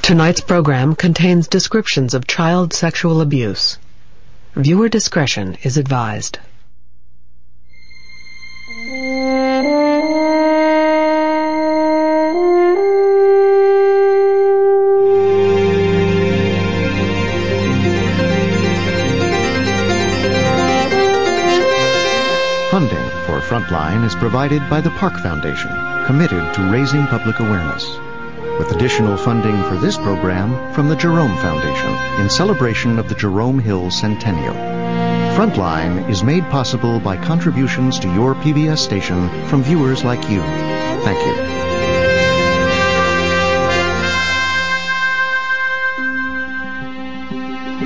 Tonight's program contains descriptions of child sexual abuse. Viewer discretion is advised. Funding for Frontline is provided by the Park Foundation, committed to raising public awareness, with additional funding for this program from the Jerome Foundation in celebration of the Jerome Hill Centennial. Frontline is made possible by contributions to your PBS station from viewers like you. Thank you.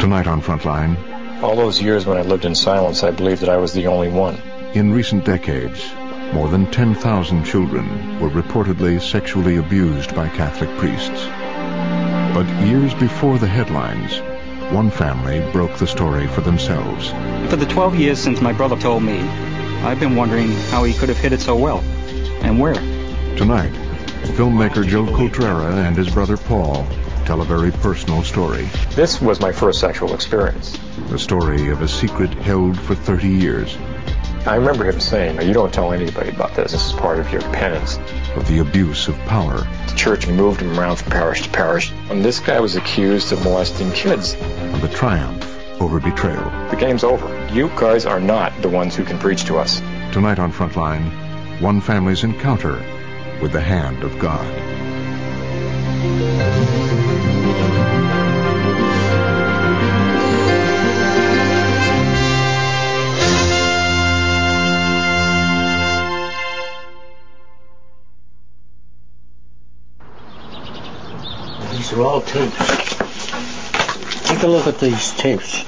Tonight on Frontline. All those years when I lived in silence, I believed that I was the only one. In recent decades, more than 10,000 children were reportedly sexually abused by Catholic priests. But years before the headlines, one family broke the story for themselves. For the 12 years since my brother told me, I've been wondering how he could have hid it so well, and where. Tonight, filmmaker Joe Coltrera and his brother Paul tell a very personal story. This was my first sexual experience. The story of a secret held for 30 years. I remember him saying, "You don't tell anybody about this. This is part of your penance." Of the abuse of power. The church moved him around from parish to parish, and this guy was accused of molesting kids. Of the triumph over betrayal. The game's over. You guys are not the ones who can preach to us. Tonight on Frontline, one family's encounter with the hand of God. These are all tapes. Take a look at these tapes.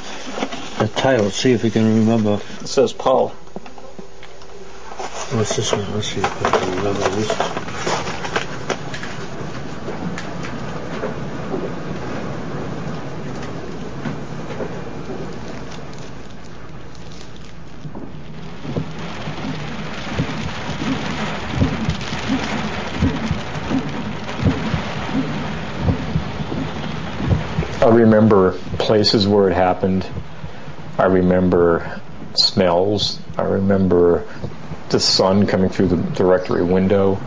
The title, see if you can remember. It says Paul. What's this one? Let's see if I can remember this. I remember places where it happened. I remember smells. I remember the sun coming through the rectory window.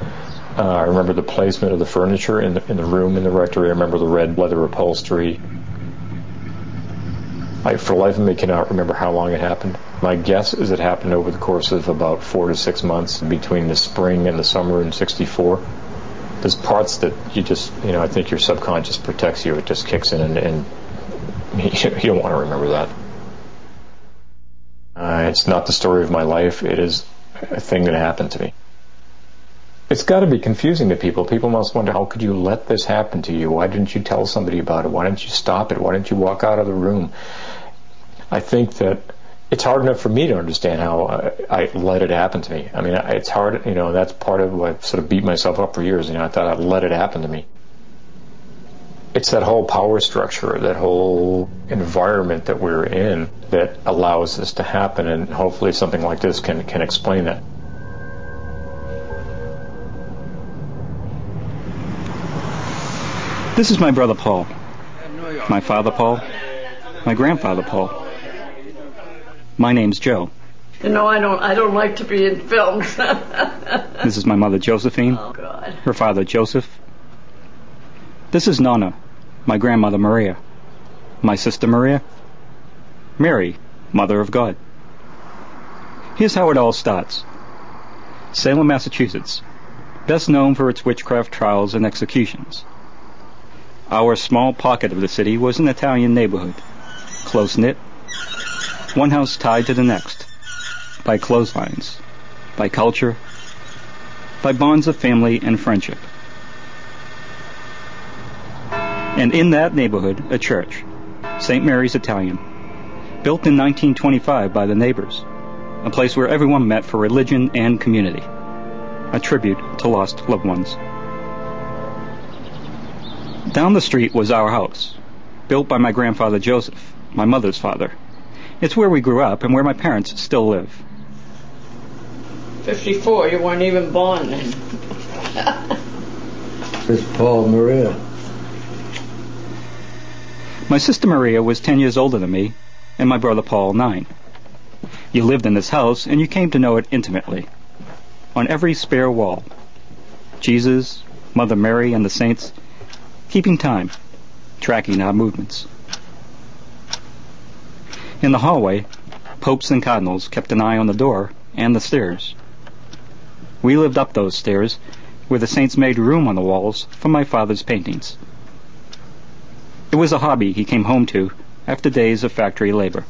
I remember the placement of the furniture in the room in the rectory. I remember the red leather upholstery. I, for the life of me, cannot remember how long it happened. My guess is it happened over the course of about 4 to 6 months between the spring and the summer in '64. There's parts that you just, I think your subconscious protects you. It just kicks in and you don't want to remember that. It's not the story of my life. It is a thing that happened to me. It's got to be confusing to people. People must wonder, how could you let this happen to you? Why didn't you tell somebody about it? Why didn't you stop it? Why didn't you walk out of the room? I think that it's hard enough for me to understand how I let it happen to me. I mean, it's hard, that's part of what I've sort of beat myself up for years. I thought I'd let it happen to me. It's that whole power structure, that whole environment that we're in that allows this to happen, and hopefully something like this can explain that. This is my brother Paul, my father Paul, my grandfather Paul. My name's Joe. I don't like to be in films. This is my mother Josephine. Oh, God. Her father Joseph. This is Nonna, my grandmother Maria. My sister Maria. Mary, Mother of God. Here's how it all starts. Salem, Massachusetts, best known for its witchcraft trials and executions. Our small pocket of the city was an Italian neighborhood, close-knit, one house tied to the next, by clotheslines, by culture, by bonds of family and friendship. And in that neighborhood, a church, St. Mary's Italian, built in 1925 by the neighbors, a place where everyone met for religion and community, a tribute to lost loved ones. Down the street was our house, built by my grandfather Joseph, my mother's father. It's where we grew up and where my parents still live. 54, you weren't even born then. This is Paul Maria. My sister Maria was 10 years older than me, and my brother Paul 9. You lived in this house, and you came to know it intimately. On every spare wall, Jesus, Mother Mary, and the saints, keeping time, tracking our movements. In the hallway, popes and cardinals kept an eye on the door and the stairs. We lived up those stairs, where the saints made room on the walls for my father's paintings. It was a hobby he came home to after days of factory labor.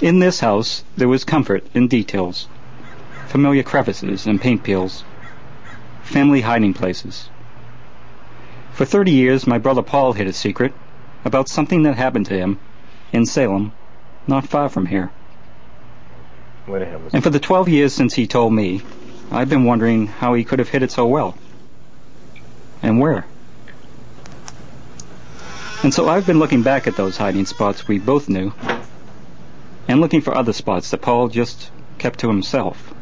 In this house, there was comfort in details, familiar crevices and paint peels, family hiding places. For 30 years, my brother Paul hid a secret about something that happened to him in Salem, not far from here. And for the 12 years since he told me, I've been wondering how he could have hid it so well. And where. And so I've been looking back at those hiding spots we both knew, and looking for other spots that Paul just kept to himself.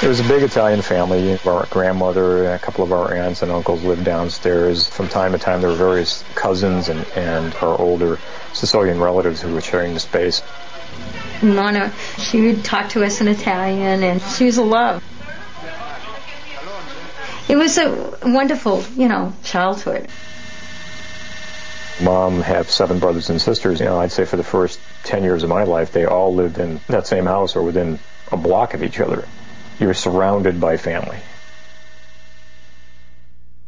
It was a big Italian family. Our grandmother and a couple of our aunts and uncles lived downstairs. From time to time, there were various cousins and our older Sicilian relatives who were sharing the space. Mano, she would talk to us in Italian, and she was a love. It was a wonderful, childhood. Mom had 7 brothers and sisters. I'd say for the first 10 years of my life, they all lived in that same house or within a block of each other. You were surrounded by family.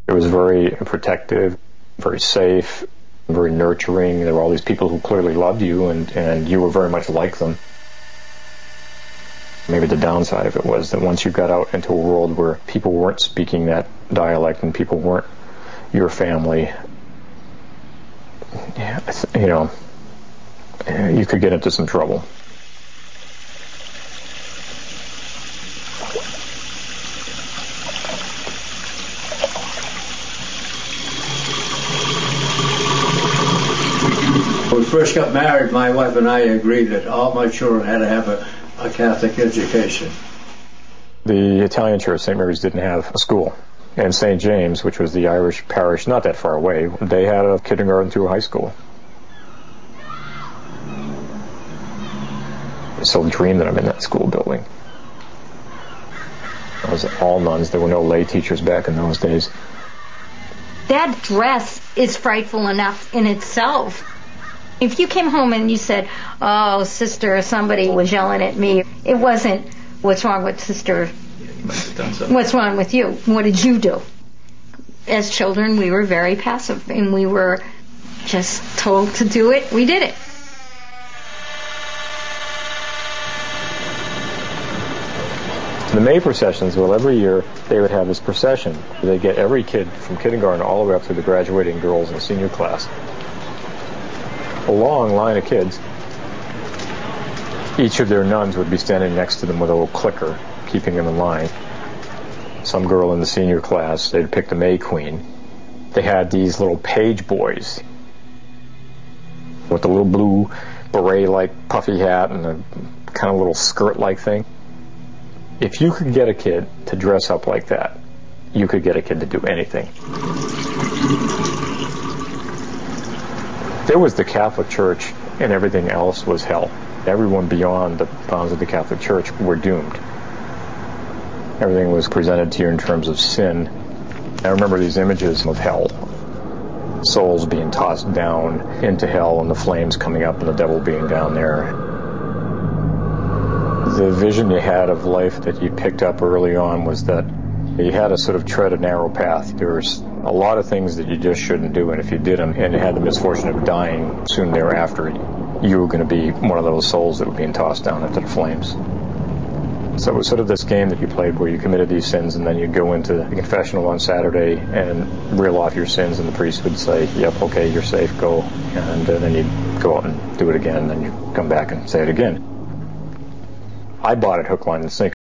It was very protective, very safe, very nurturing. There were all these people who clearly loved you, and you were very much like them. Maybe the downside of it was that once you got out into a world where people weren't speaking that dialect and people weren't your family, you could get into some trouble. When we first got married, my wife and I agreed that all my children had to have a Catholic education. The Italian church, St. Mary's, didn't have a school. And St. James, which was the Irish parish not that far away, they had a kindergarten through high school. I still dream that I'm in that school building. It was all nuns. There were no lay teachers back in those days. That dress is frightful enough in itself. If you came home and you said, oh, sister, somebody was yelling at me, it wasn't, what's wrong with sister? What's wrong with you? What did you do? As children, we were very passive, and we were just told to do it. We did it. The May processions, well, every year they would have this procession. They'd get every kid from kindergarten all the way up to the graduating girls in the senior class. A long line of kids. Each of their nuns would be standing next to them with a little clicker, keeping them in line. Some girl in the senior class, they'd pick the May Queen. They had these little page boys with the little blue beret-like puffy hat and a kind of little skirt-like thing. If you could get a kid to dress up like that, you could get a kid to do anything. There was the Catholic Church, and everything else was hell. Everyone beyond the bounds of the Catholic Church were doomed. Everything was presented to you in terms of sin. I remember these images of hell. Souls being tossed down into hell and the flames coming up and the devil being down there. The vision you had of life that you picked up early on was that you had to sort of tread a narrow path. There's a lot of things that you just shouldn't do, and if you did them and you had the misfortune of dying soon thereafter, you were going to be one of those souls that were being tossed down into the flames. So it was sort of this game that you played where you committed these sins and then you'd go into the confessional on Saturday and reel off your sins, and the priest would say, yep, okay, you're safe, go. And then you'd go out and do it again, and then you'd come back and say it again. I bought it hook, line, and sinker.